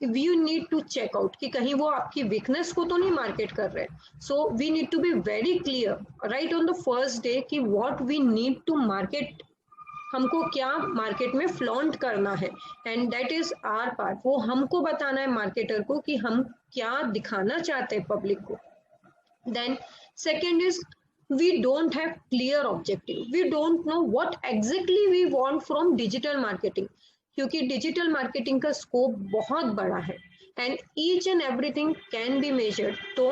you need to check out कि कहीं वो आपकी weakness को तो नहीं market कर रहे. So we need to be very clear right on the first day कि what we need to market, हमको क्या मार्केट में फ्लॉन्ट करना है, and that is our part. वो हमको बताना है मार्केटर को कि हम क्या दिखाना चाहते हैं पब्लिक को. Then second is we don't have clear objective, we don't know what exactly we want from digital marketing, क्योंकि डिजिटल मार्केटिंग का स्कोप बहुत बड़ा है and each and everything can be measured. तो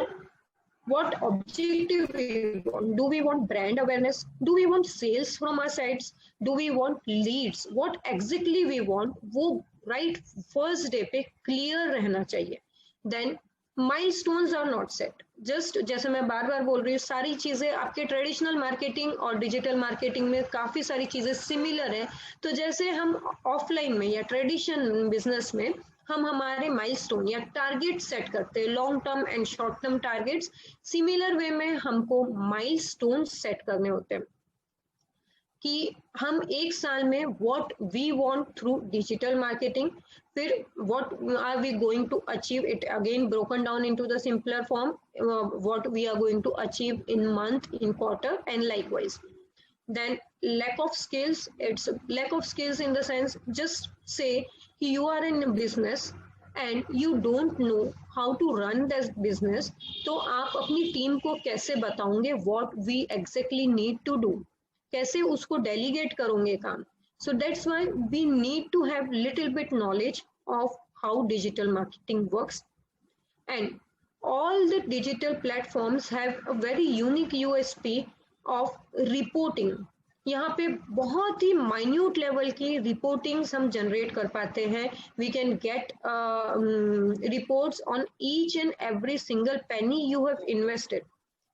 what objective we want? Do we want brand awareness? Do we want sales from our sites? Do we want leads? What exactly we want, वो right first day पे clear रहना चाहिए. Then milestones are not set. Just जैसे मैं बार बार बोल रही हूँ, सारी चीजें आपके ट्रेडिशनल मार्केटिंग और डिजिटल मार्केटिंग में काफी सारी चीजें सिमिलर है. तो जैसे हम ऑफलाइन में या ट्रेडिशनल बिजनेस में हम हमारे माइलस्टोन या टारगेट सेट करते हैं, long term and short term targets, similar way में हमको माइलस्टोन सेट करने होते हैं कि हम एक साल में what we want through digital marketing, फिर what are we going to achieve it, again broken down into the simpler form, what we are going to achieve in month, in quarter and likewise. Then lack of skills, it's lack of skills in the sense, just say you are in a business and you don't know how to run this business, तो आप अपनी team को कैसे बताओगे what we exactly need to do, कैसे उसको delegate करोगे काम. So that's why we need to have little bit knowledge of how digital marketing works. And all the digital platforms have a very unique USP of reporting. यहाँ पे बहुत ही minute level की reportings हम generate कर पाते हैं. We can get reports on each and every single penny you have invested.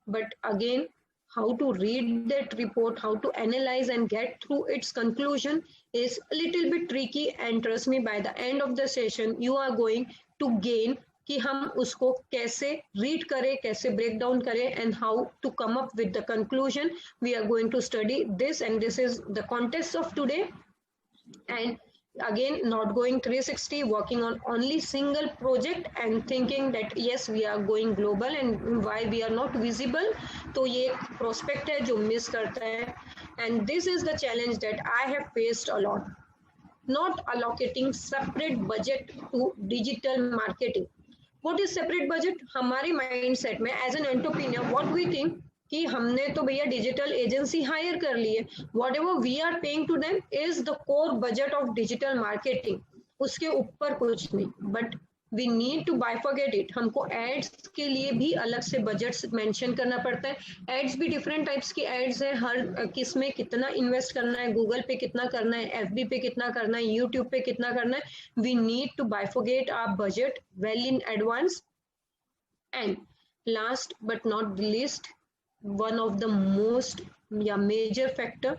But again, how to read that report, how to analyze and get through its conclusion is a little bit tricky, and trust me, by the end of the session you are going to gain कि हम उसको कैसे read करें, कैसे break down करें, and how to come up with the conclusion. We are going to study this and this is the contest of today. And again, not going 360, working on only single project and thinking that yes, we are going global and why we are not visible. तो ये prospect है जो miss करता है, and this is the challenge that I have faced a lot. Not allocating separate budget to digital marketing. What is separate budget? हमारे mindset में as an entrepreneur, what we think कि हमने तो भैया डिजिटल एजेंसी हायर कर ली है, whatever we are paying to them is the core budget of digital marketing, उसके ऊपर कुछ नहीं. But we need to bifurcate it. हमको एड्स के लिए भी अलग से बजट मेंशन करना पड़ता है. एड्स भी डिफरेंट टाइप्स की एड्स है, हर किस में कितना इन्वेस्ट करना है, गूगल पे कितना करना है, एफबी पे कितना करना है, यूट्यूब पे कितना करना है. We need to bifurcate our budget well in advance. And last but not the least, one of the most major factor,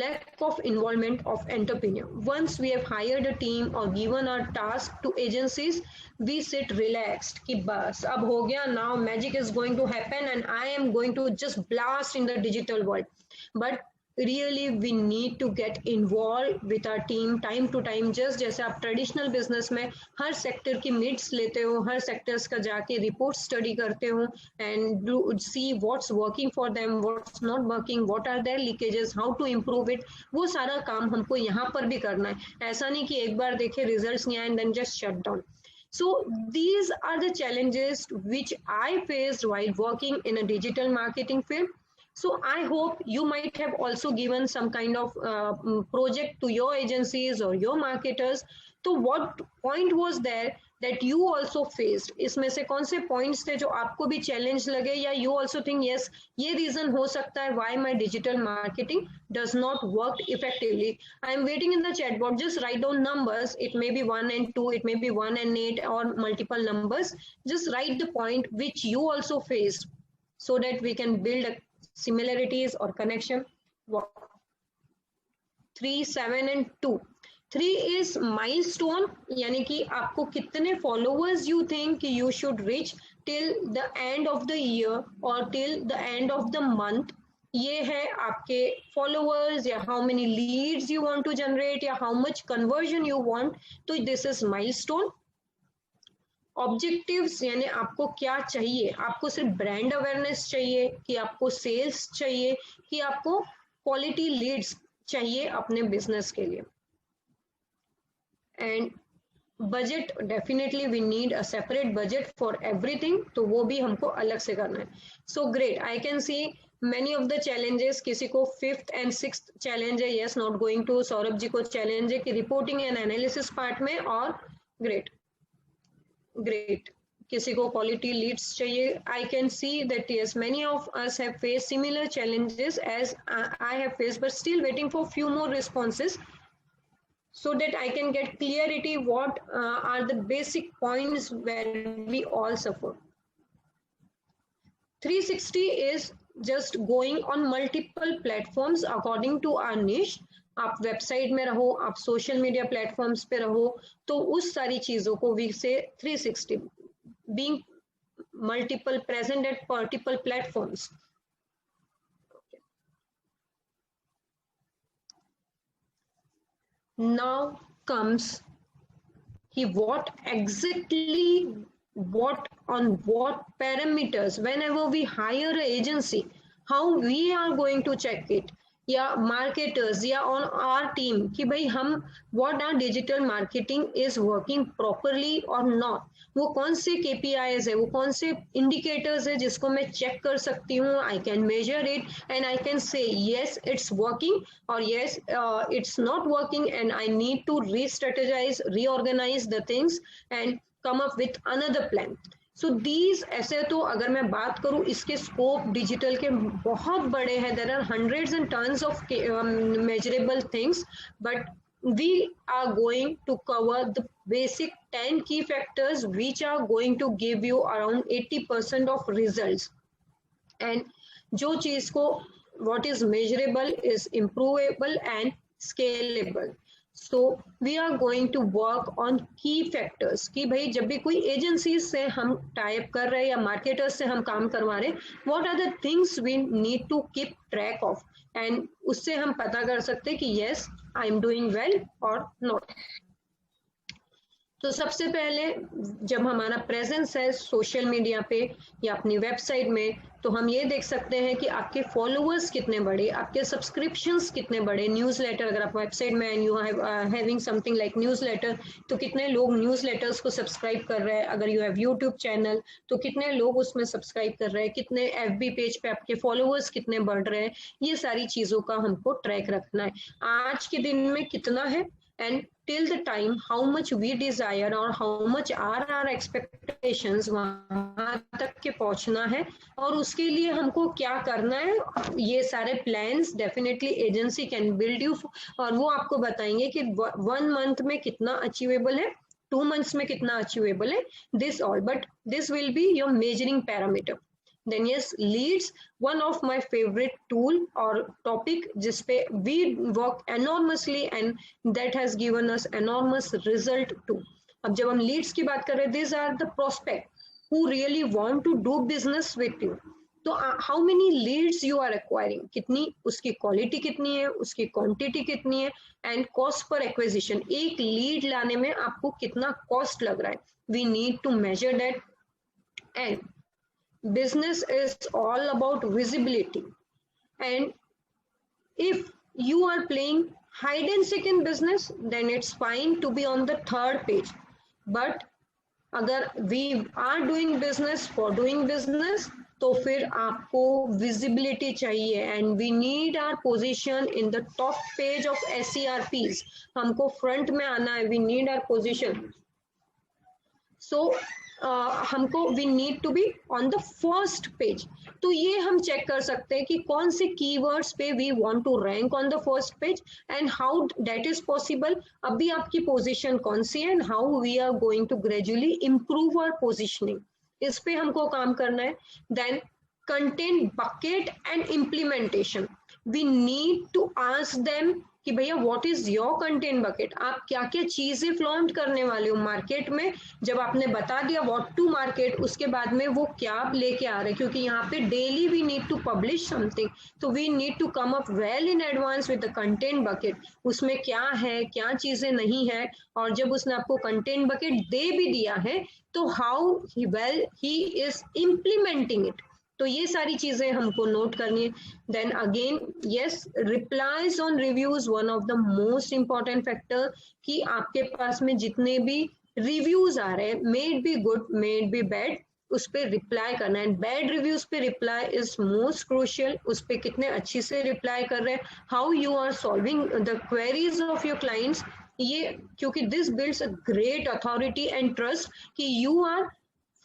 lack of involvement of entrepreneur. Once we have hired a team or given our task to agencies, we sit relaxed कि बस अब हो गया, now magic is going to happen and I am going to just blast in the digital world. But really we need to get involved with our team time to time. just जैसे आप traditional business में हर sector की midst लेते हो, हर sectors का जाके report study करते हो and do see what's working for them, what's not working, what are their leakages, how to improve it, वो सारा काम हमको यहाँ पर भी करना है. ऐसा नहीं कि एक बार देखे रिजल्ट्स नहीं आए and then just shut down. So these are the challenges which I faced while working in a digital marketing field. So I hope you might have also given some kind of project to your agencies or your marketers. So what point was there that you also faced? इसमें से कौन से points थे जो आपको भी challenge लगे, या you also think yes, ये reason हो सकता है why my digital marketing does not work effectively. I am waiting in the chat box. Just write down numbers. It may be 1 and 2, it may be 1 and 8, or multiple numbers. Just write the point which you also faced so that we can build a similarities or connection. 3, 7 and 2. 3 is milestone, यानी कि आपको कितने followers you think you should reach till the end of the year or till the end of the month. ये है आपके followers, या how many leads you want to generate, या how much conversion you want. तो this is milestone. Objectives यानी आपको क्या चाहिए, आपको सिर्फ ब्रांड अवेयरनेस चाहिए कि आपको सेल्स चाहिए कि आपको क्वालिटी लीड्स चाहिए अपने बिजनेस के लिए। And budget, definitely we need a separate budget for everything, तो वो भी हमको अलग से करना है। So great, I can see many of the challenges. किसी को 5th and 6th चैलेंज है, yes not going to, Saurabh ji को चैलेंज है कि रिपोर्टिंग एंड एनालिसिस पार्ट में, और ग्रेट ग्रेट किसी को क्वालिटी लीड्स चाहिए। I can see that yes many of us have face similar challenges as I have face, but still waiting for few more responses so that I can get clarity what are the basic points where we all suffer. 360 is just going on multiple platforms according to our niche. आप website में रहो, आप social media platforms पे रहो, तो उस सारी चीजों को वी से 360 being multiple present at multiple platforms. Now comes what exactly, what on what parameters, whenever we hire an agency, how we are going to check it, या marketers या on our team कि भाई हम what our digital marketing is working properly or not, वो कौन से KPIs है, वो कौन से indicators है जिसको मैं check कर सकती हूँ, I can measure it and I can say yes it's working or yes it's not working and I need to re-strategize, reorganize the things and come up with another plan. So these, ऐसे तो अगर मैं बात करूं इसके scope digital के बहुत बड़े हैं, there are hundreds and tons of measurable things, but we are going to cover the basic 10 key factors which are going to give you around 80% of results. And जो चीज को what is measurable is improvable and scalable. So we are going to work on key factors कि भाई जब भी कोई agency से हम टाइप कर रहे हैं या मार्केटर्स से हम काम करवा रहे हैं, what are the things we need to keep track of, and उससे हम पता कर सकते हैं कि yes I am doing well or not. तो सबसे पहले जब हमारा प्रेजेंस है सोशल मीडिया पे या अपनी वेबसाइट में, तो हम ये देख सकते हैं कि आपके फॉलोअर्स कितने बड़े, आपके सब्सक्रिप्शंस कितने बड़े, न्यूज़लेटर अगर आप वेबसाइट में and you having something like newsletter, तो कितने लोग न्यूज़लेटर्स को सब्सक्राइब कर रहे हैं, अगर यू हैव यूट्यूब चैनल तो कितने लोग उसमें सब्सक्राइब कर रहे हैं, कितने FB पेज पे आपके फॉलोअर्स कितने बढ़ रहे हैं, ये सारी चीज़ों का हमको ट्रैक रखना है। आज के दिन में कितना है and till the time how much we desire or how much are our expectations, वहां तक के पहुंचना है और उसके लिए हमको क्या करना है, ये सारे plans definitely agency can build you, और वो आपको बताएंगे कि 1 month में कितना अचीवेबल है, 2 months में कितना अचीवेबल है, this all, but this will be your measuring parameter. Then yes, leads, one of my favorite tool or topic जिसपे we work enormously and that has given us enormous result too. अब जब हम leads की बात कर रहे हैं, these are the prospect who really want to do business with you. तो how many leads you are acquiring, कितनी उसकी क्वालिटी कितनी है, उसकी क्वांटिटी कितनी है, एंड कॉस्ट पर एक्विजिशन, एक लीड लाने में आपको कितना कॉस्ट लग रहा है, we need to measure that. And business is all about visibility, and if you are playing hide and seek in business, then it's fine to be on the 3rd page, but अगर we are doing business for doing business, तो फिर आपको visibility चाहिए, and we need our position in the top page of SERPs, हमको front में आना है, we need our position. So हमको we need to be on the first page. तो ये हम चेक कर सकते हैं कि कौन से कीवर्ड्स पे we want to rank on the first page and how that is possible. अभी आपकी पोजीशन कौन सी है and how we are going to gradually improve our positioning, इस पे हमको काम करना है. Then content bucket and implementation. We need to ask them कि भैया what is your content bucket, आप क्या क्या चीजें फ्लॉन्ट करने वाले हो मार्केट में। जब आपने बता दिया व्हाट टू मार्केट, उसके बाद में वो क्या लेके आ रहे हैं, क्योंकि यहाँ पे daily we need to publish something, तो we need to come up well in advance with the content bucket, उसमें क्या है क्या चीजें नहीं है। और जब उसने आपको कंटेंट बकेट दे भी दिया है तो how well he is implementing it, तो ये सारी चीजें हमको नोट करनी है। Then again yes, replies on reviews one of the most important factor, कि आपके पास में जितने भी रिव्यूज आ रहे हैं, may it be good may it be bad, उस पर रिप्लाई करना है। बैड रिव्यूज पे रिप्लाई इज मोस्ट क्रूशियल, उस पर कितने अच्छी से रिप्लाई कर रहे हैं, how you are solving the queries of your clients, ये क्योंकि this builds a great authority and trust कि you are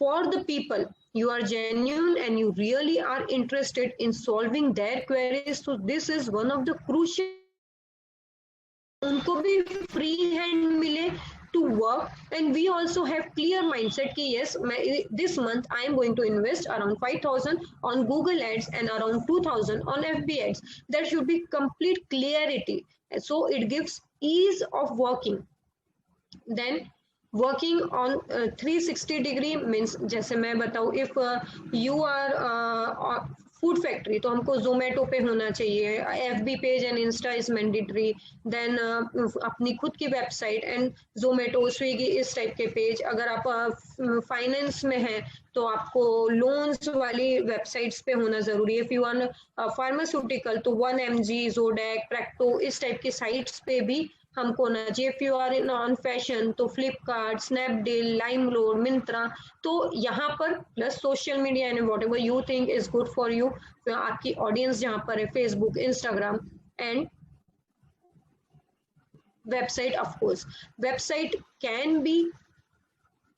for the people, you are genuine and you really are interested in solving their queries, so this is one of the crucial, उनको भी free hand मिले to work and we also have clear mindset कि yes, this month I am going to invest around 5,000 on Google ads and around 2,000 on FB ads. There should be complete clarity, so it gives ease of working. Then working on 360 degree means, जैसे मैं बताऊँ, if you are food factory तो हमको Zomato पे होना चाहिए, FB page and insta is mandatory, then अपनी खुद की वेबसाइट एंड जोमेटो स्विगी इस टाइप के पेज। अगर आप फाइनेंस में हैं तो आपको लोन्स वाली वेबसाइट्स पे होना जरूरी है। इफ यू आर फार्मास्यूटिकल तो 1mg, जोडेक, प्रैक्टो इस टाइप की साइट्स पे भी हमको होना चाहिए। If you are in on fashion तो फ्लिपकार्ट, स्नैपडील, लाइमरोड, मिंत्रा, तो यहाँ पर plus social media and whatever you think is good for you, आपकी ऑडियंस जहाँ पर है, Facebook, Instagram and website. Of course, website can be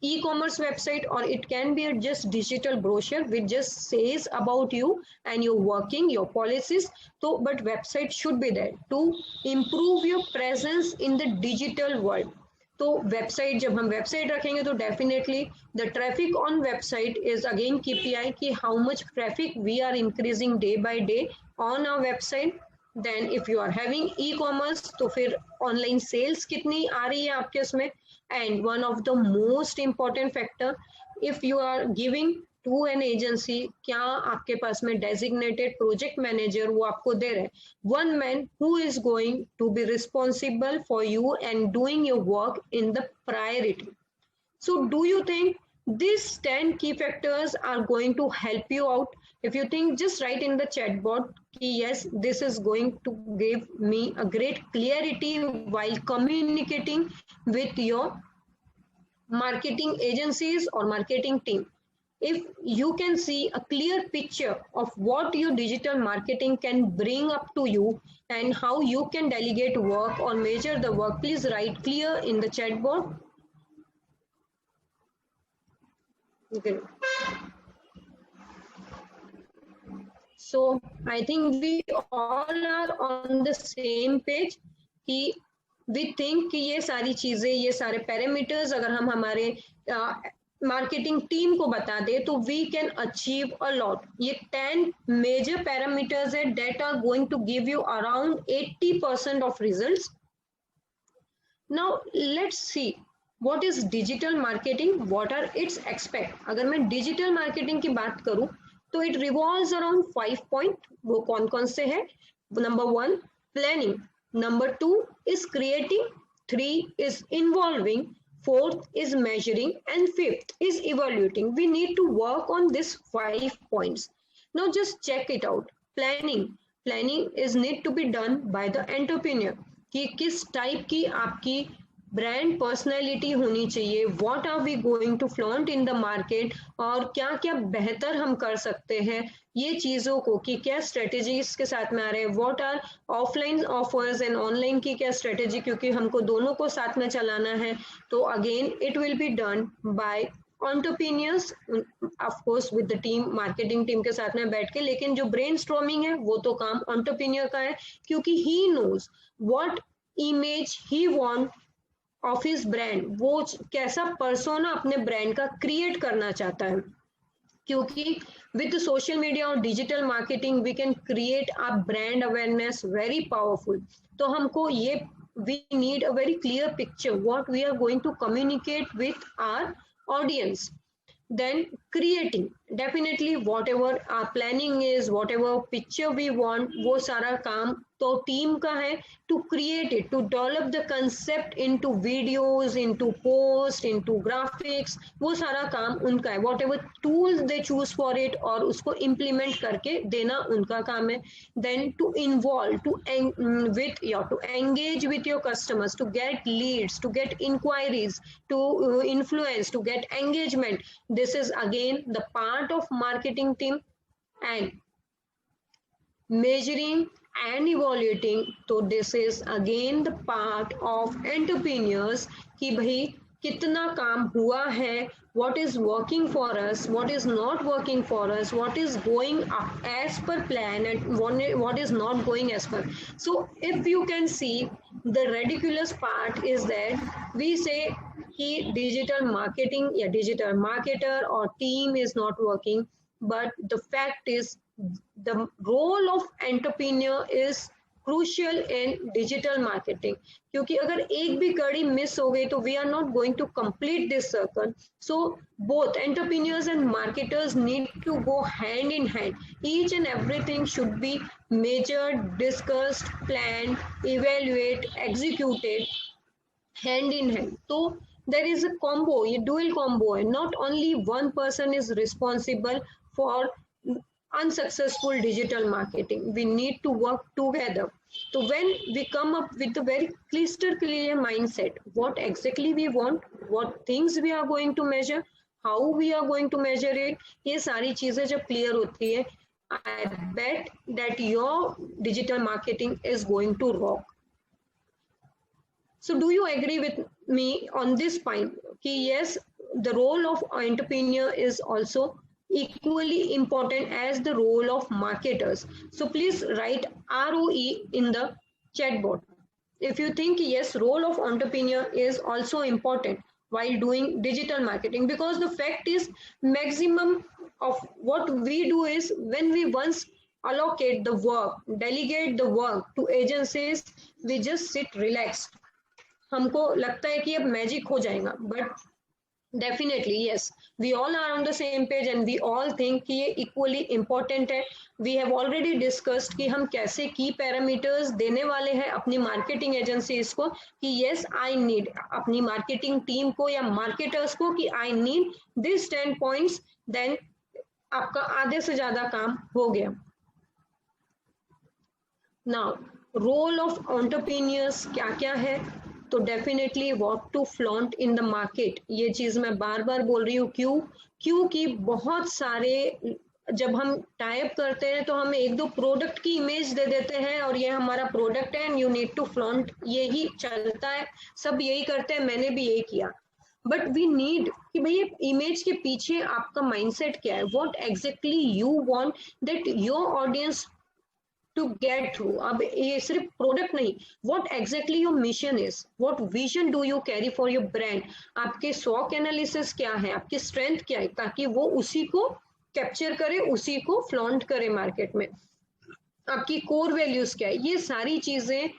e-commerce website or it can be a just digital brochure which just says about you and your working, your policies. So but website should be there to improve your presence in the digital world. तो website, जब हम website रखेंगे तो definitely the traffic on website is again KPI कि how much traffic we are increasing day by day on our website. Then if you are having e-commerce तो फिर online sales कितनी आ रही है आपके उसमें। And one of the most important factor, if you are giving to an agency, क्या आपके पास में डेजिग्नेटेड प्रोजेक्ट मैनेजर वो आपको दे रहे हैं, one man who is going to be responsible for you and doing your work in the priority. So do you think these 10 key factors are going to help you out? If you think, just write in the chat box, yes, this is going to give me a great clarity while communicating with your marketing agencies or marketing team. If you can see a clear picture of what your digital marketing can bring up to you and how you can delegate work or measure the work, please write clear in the chat box. Okay. So I think we all are on the same page कि we think कि ये सारी चीजें, ये सारे parameters अगर हम हमारे मार्केटिंग टीम को बता दे तो we can achieve a lot. ये 10 मेजर पैरामीटर्स है that are going to give you around 80% of results. Now let's see what is digital marketing, what are its aspects. अगर मैं डिजिटल मार्केटिंग की बात करूं तो इट रिवॉल्व्स अराउंड 5 पॉइंट। वो कौन कौन से हैं? Number 1 planning, number 2 is creating, 3 is involving, 4th is measuring, and 5th is evaluating. We need to work on these 5 points. Now just check it out. Planning is need to be done by the entrepreneur कि किस type की आपकी brand personality होनी चाहिए, what are we going to flaunt in the market, और क्या क्या बेहतर हम कर सकते हैं ये चीज़ों को, कि क्या स्ट्रेटेजीज के साथ में आ रहे हैं, what are offline offers and online की क्या स्ट्रेटेजी, क्योंकि हमको दोनों को साथ में चलाना है। तो again it will be done by entrepreneurs, of course with the team, marketing team के साथ में बैठ के। लेकिन जो brainstorming है वो तो काम entrepreneur का है, क्योंकि he knows what image he want of his brand, वो कैसा persona अपने brand का create करना चाहता है। क्योंकि with social media और digital marketing we can create our brand awareness very powerful. तो हमको ये we need a very clear picture what we are going to communicate with our audience. Then creating, definitely whatever our planning is, whatever picture we want, वो सारा काम तो team का है to create it, to develop the concept into videos, into post, into graphics, वो सारा काम उनका है. whatever tools they choose for it और उसको implement करके देना उनका काम है. Then to involve, to engage with your customers, to get leads, to get inquiries, to influence, to get engagement. This is again the part of marketing team. And measuring and evaluating, तो this is again the part of entrepreneurs कि भाई कितना काम हुआ है, what is working for us, what is not working for us, what is going as per plan and what is not going as per. So if you can see, the ridiculous part is that we say कि digital marketing या digital marketer or team is not working, but the fact is the role of entrepreneur is crucial in digital marketing. क्योंकि अगर एक भी कड़ी miss हो गई तो we are not going to complete this circle. So both entrepreneurs and marketers need to go hand in hand. Each and everything should be measured, discussed, planned, evaluate, executed hand in hand. So there is a combo, a dual combo, and not only one person is responsible for unsuccessful digital marketing. We need to work together. So when we come up with a very crystal clear mindset, what exactly we want, what things we are going to measure, how we are going to measure it, ये सारी चीजें जब clear होती है, I bet that your digital marketing is going to rock. So do you agree with me on this point? Ki yes, the role of entrepreneur is also equally important as the role of marketers. So please write ROE in the chat box. If you think yes, role of entrepreneur is also important while doing digital marketing, because the fact is maximum of what we do is when we once allocate the work, delegate the work to agencies, we just sit relaxed. हमको लगता है कि अब magic हो जाएगा, but definitely yes, we all are on the same page and we all think कि ये equally important है. वी हैव ऑलरेडी डिस्कस्ड कि हम कैसे की पैरामीटर्स देने वाले हैं अपनी मार्केटिंग एजेंसीज को कि यस आई नीड, अपनी मार्केटिंग टीम को या मार्केटर्स को कि I need this 10 points, then आपका आधे से ज्यादा काम हो गया. नाउ रोल ऑफ एंटरप्रेन्योर्स क्या क्या है, तो definitely what to flaunt in the market. ये चीज मैं बार बार बोल रही हूँ, क्योंकि बहुत सारे जब हम टाइप करते हैं तो हम एक दो प्रोडक्ट की इमेज दे देते हैं और ये हमारा प्रोडक्ट है and you need to flaunt, यही चलता है, सब यही करते हैं, मैंने भी यही किया. बट वी नीड कि भाई इमेज के पीछे आपका माइंडसेट क्या है, what exactly you want that your audience to get through. अब ये सिर्फ प्रोडक्ट नहीं, what exactly your mission is, what vision do you carry for your brand, आपके SWOT एनालिसिस क्या है, आपकी स्ट्रेंथ क्या है, ताकि वो उसी को कैप्चर करे, उसी को फ्लॉन्ट करे मार्केट में. आपकी कोर वैल्यूज क्या है, ये सारी चीजें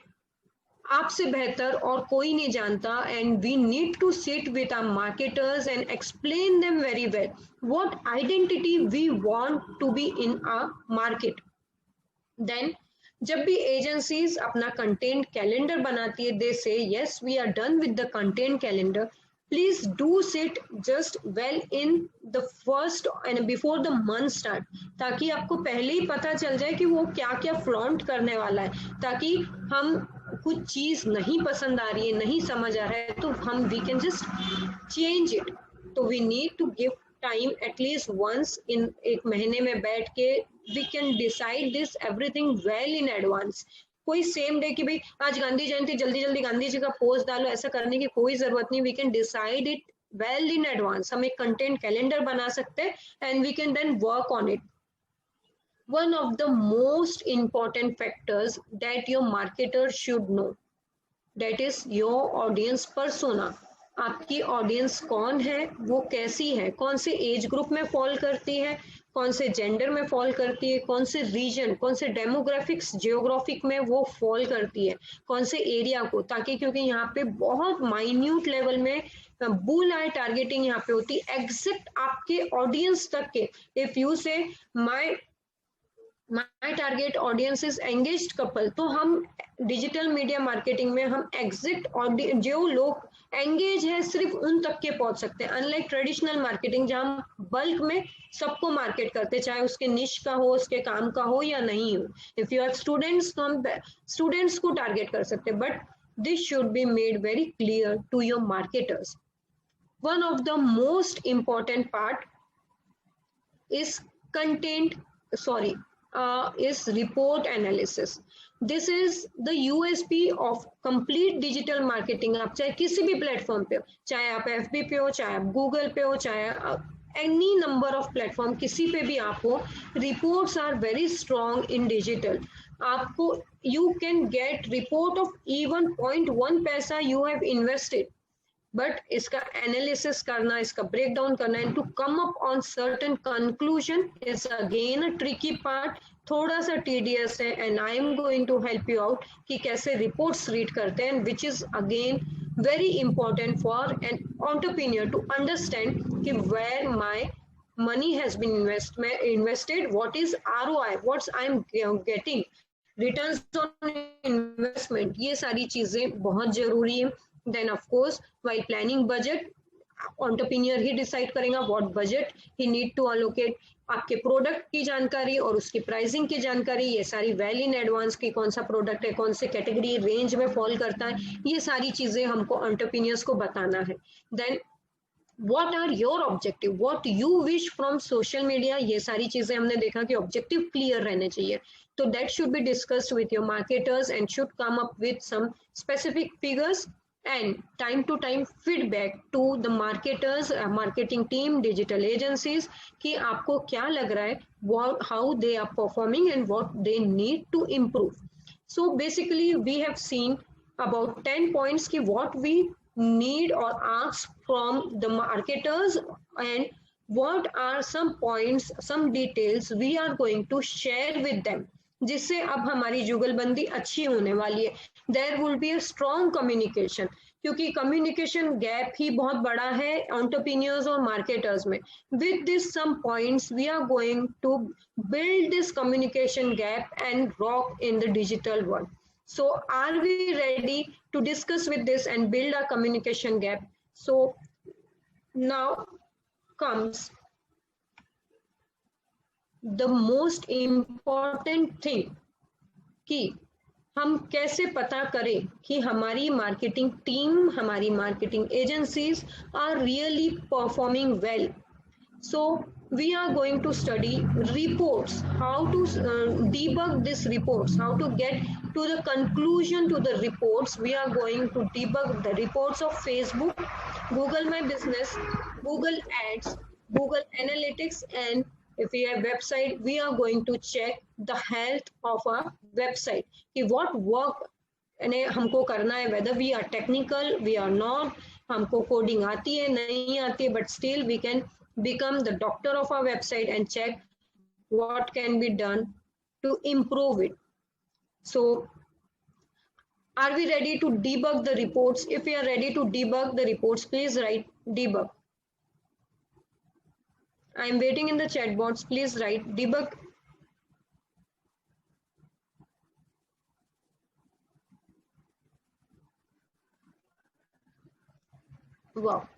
आपसे बेहतर और कोई नहीं जानता. And we need to sit with our marketers and explain them very well what identity we want to be in our market. Then जब भी एजेंसीज अपना कंटेंट कैलेंडर बनाती है, they say yes we are done with the content calendar, please do sit just well in the first and before the month start, ताकि आपको पहले ही पता चल जाए कि वो क्या क्या फ्लॉन्ट करने वाला है, ताकि हम कुछ चीज नहीं पसंद आ रही है, नहीं समझ आ रहा है, तो हम we can just change it. तो we need to give time at least once in, एक महीने में बैठ के we can decide this everything well in advance. कोई सेम डे कि भाई आज गांधी जयंती, जल्दी जल्दी गांधी जी का पोस्ट डालो, ऐसा करने की कोई जरूरत नहीं. We can decide it well in advance. हम एक कंटेंट कैलेंडर बना सकते हैं and we can then work on it. One of the most important factors that your marketer should know, that is your audience persona. आपकी audience कौन है, वो कैसी है, कौन से एज ग्रुप में फॉल करती है, कौन से जेंडर में फॉल करती है, कौन से रीजन, कौन से डेमोग्राफिक्स जियोग्राफिक में वो फॉल करती है, कौन से एरिया को, ताकि क्योंकि यहाँ पे बहुत माइन्यूट लेवल में बुल आई टारगेटिंग यहाँ पे होती है एग्जैक्ट आपके ऑडियंस तक के. इफ यू से my target audience is engaged couple, तो हम डिजिटल मीडिया मार्केटिंग में हम एग्जैक्ट ऑडियंस जो लोग एंगेज है सिर्फ उन तक के पहुंच सकते हैं, अनलाइक ट्रेडिशनल मार्केटिंग जहां हम बल्क में सबको मार्केट करते, चाहे उसके निश का हो, उसके काम का हो या नहीं हो. इफ यू हैव स्टूडेंट्स तो हम स्टूडेंट्स को टारगेट कर सकते हैं, but this should be made very clear to your marketers. One of the most important part is content, sorry, is report analysis. This is the USP of complete digital marketing. आप चाहे किसी भी platform पे हो, चाहे आप FB पे हो, चाहे आप गूगल पे हो, चाहे एनी नंबर ऑफ प्लेटफॉर्म किसी पे भी आप हो, reports are very strong in digital. आपको you can get report of even 0.1 पैसा यू हैव इन्वेस्टेड, बट इसका एनालिसिस करना, इसका ब्रेक डाउन करना and to come up on certain conclusion is again a tricky part. थोड़ा सा tedious है and I am going to help you out कि कैसे रिपोर्ट्स रीड करते हैं, which is again very important for an entrepreneur to understand कि where my money has been invested, what is ROI, what's I'm getting, returns on investment. ये सारी चीजें बहुत जरूरी है. Then of course while planning budget, entrepreneur he decide करेगा what budget he need to allocate. आपके product की जानकारी और उसकी प्राइसिंग की जानकारी, ये सारी वेल इन एडवांस की कौन सा प्रोडक्ट है, कौन से कैटेगरी रेंज में फॉल करता है, ये सारी चीजें हमको एंटरप्रेन्योर्स को बताना है. Then what are your objective, what you wish from social media, ये सारी चीजें हमने देखा कि ऑब्जेक्टिव क्लियर रहने चाहिए. तो that should be discussed with your marketers and should come up with some specific figures and time to time feedback to the marketers, marketing team, digital agencies कि आपको क्या लग रहा है, what, how they are performing and what they need to improve. So basically we have seen about 10 points कि what we need or ask from the marketers and what are some points, some details we are going to share with them, जिससे अब हमारी जुगलबंदी अच्छी होने वाली है. There will be a strong communication, क्योंकि कम्युनिकेशन गैप ही बहुत बड़ा है एंटरप्रेन्योर्स और मार्केटर्स में. With this some points we are going to build this communication gap and rock in the digital world. So are we ready to discuss with this and build a communication gap? So now comes the most important thing कि हम कैसे पता करें कि हमारी marketing team, हमारी marketing agencies are really performing well. So we are going to study reports, how to debug these reports, how to get to the conclusion to the reports. We are going to debug the reports of Facebook, Google My Business, Google Ads, Google Analytics, and if we have website, we are going to check the health of our website. कि what work ने हमको करना है, whether we are technical, we are not, हमको coding आती है नहीं आती है, but still we can become the doctor of our website and check what can be done to improve it. So are we ready to debug the reports? If we are ready to debug the reports, please write debug. I am waiting in the chat box. Please write debug. Wow.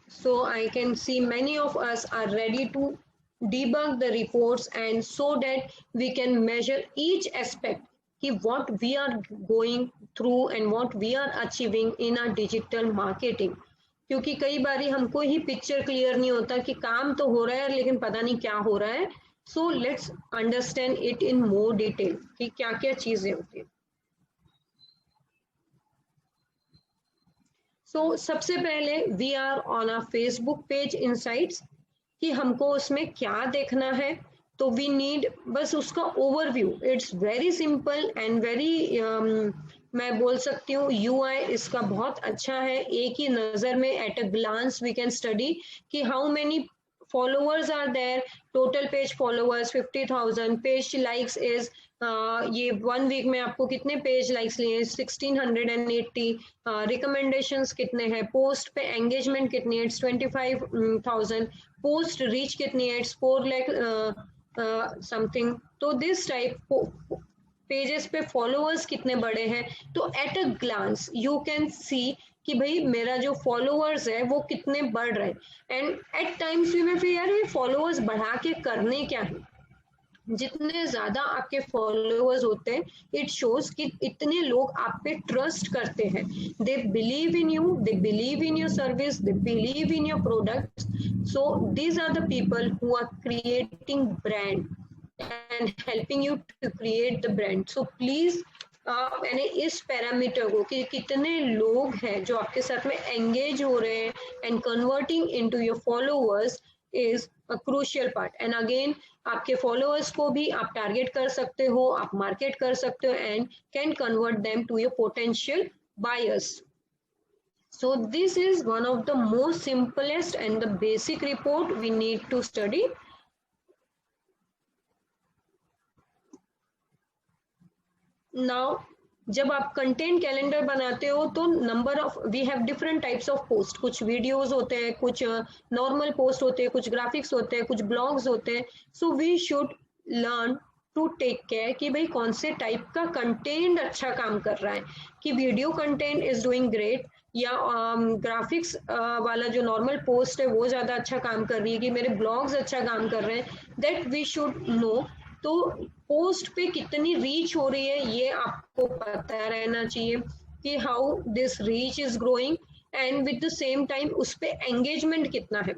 So I can see many of us are ready to debug the reports, and so that we can measure each aspect कि what we are going through and what we are achieving in our digital marketing. क्योंकि कई बारी हमको ही picture clear नहीं होता कि काम तो हो रहा है लेकिन पता नहीं क्या हो रहा है. So let's understand it in more detail कि क्या क्या चीजें होती है. सो सबसे पहले we are on a Facebook page insights कि हमको उसमें क्या देखना है. तो वी नीड बस उसका overview. It's very simple and very मैं बोल सकती हूँ UI इसका बहुत अच्छा है, एक ही नज़र में at a glance we can study कि how many followers are there, total page followers 50,000, page likes is ये 1 वीक में आपको कितने पेज लाइक्स लिए 1680, रिकमेंडेशंस कितने हैं, पोस्ट पे एंगेजमेंट कितनी है 25,000, पोस्ट रीच कितनी है 4 लाख समथिंग। तो दिस टाइप पेजेस पे फॉलोअर्स कितने बड़े हैं, तो at a glance you can see कि भाई मेरा जो फॉलोअर्स है वो कितने बढ़ रहे हैं। एंड एट टाइम्स वी में फिर यार ये फॉलोअर्स बढ़ा के करने क्या है, जितने ज्यादा आपके फॉलोअर्स होते हैं इट शोज कि इतने लोग आप पे ट्रस्ट करते हैं, they believe in you, they believe in your service, they believe in your product. So these are the people who are creating brand and helping you to create the brand. So please मैंने इस parameter को कि कितने लोग हैं जो आपके साथ में एंगेज हो रहे हैं and converting into your followers is a crucial part. And again आपके फॉलोअर्स को भी आप टारगेट कर सकते हो, आप मार्केट कर सकते हो and can convert them to your potential buyers. So this is one of the most simplest and the basic report we need to study. Now जब आप कंटेंट कैलेंडर बनाते हो तो number of we have different types of post, कुछ videos होते हैं, कुछ normal post होते हैं, कुछ ग्राफिक्स होते हैं, कुछ ब्लॉग्स होते हैं। So we should learn to take care कि भाई कौन से टाइप का कंटेंट अच्छा काम कर रहा है, कि video content is doing great या ग्राफिक्स वाला जो नॉर्मल पोस्ट है वो ज़्यादा अच्छा काम कर रही है, कि मेरे ब्लॉग्स अच्छा काम कर रहे हैं, दैट वी शुड नो। तो पोस्ट पे कितनी रीच हो रही है ये आपको पता रहना चाहिए कि how this reach is growing, and with the same time उस पे एंगेजमेंट कितना है।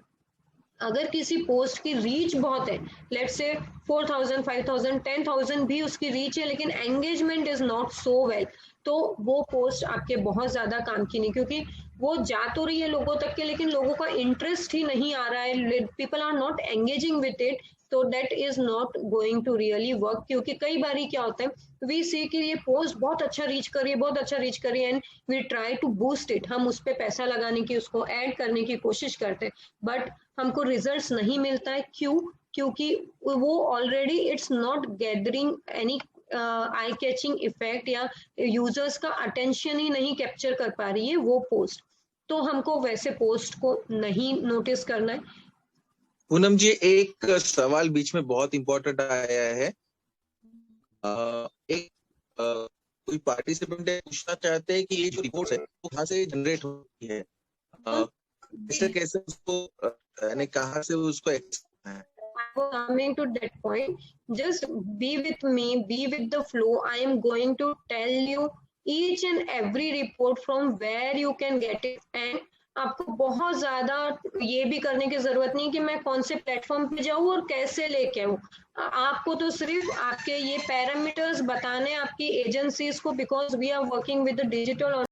अगर किसी पोस्ट की रीच बहुत है, लेट्स से 4,000 5,000 10,000 भी उसकी रीच है लेकिन engagement is not so well, तो वो पोस्ट आपके बहुत ज्यादा काम की नहीं, क्योंकि वो जा तो रही है लोगों तक के लेकिन लोगों का इंटरेस्ट ही नहीं आ रहा है, people are not engaging with it, तो that is not going to really work. क्योंकि कई बार क्या होता है वी सी कि ये पोस्ट बहुत अच्छा रीच कर रही है, बहुत अच्छा रीच कर रही है and we try to boost it, हम उस पर पैसा लगाने की, उसको ऐड करने की कोशिश करते हैं, बट हमको रिजल्ट्स नहीं मिलता है। क्यों? क्योंकि वो already it's not gathering any eye catching effect या यूजर्स का अटेंशन ही नहीं कैप्चर कर पा रही है वो पोस्ट, तो हमको वैसे पोस्ट को नहीं नोटिस करना है। पूनम जी, एक सवाल बीच में बहुत इंपॉर्टेंट आया है। एक कोई पार्टिसिपेंट पूछना चाहते हैं कि ये जो रिपोर्ट है वो कहाँ से जनरेट होती है, कैसे उसको यानी कहाँ से उसको coming to that point, just be with me, be with the flow. I am going to tell you each and every report from where you can get it, and आपको बहुत ज्यादा ये भी करने की जरूरत नहीं कि मैं कौन से प्लेटफॉर्म पे जाऊँ और कैसे लेके आऊँ, आपको तो सिर्फ आपके ये पैरामीटर्स बताने आपकी एजेंसीज को, because we are working with the digital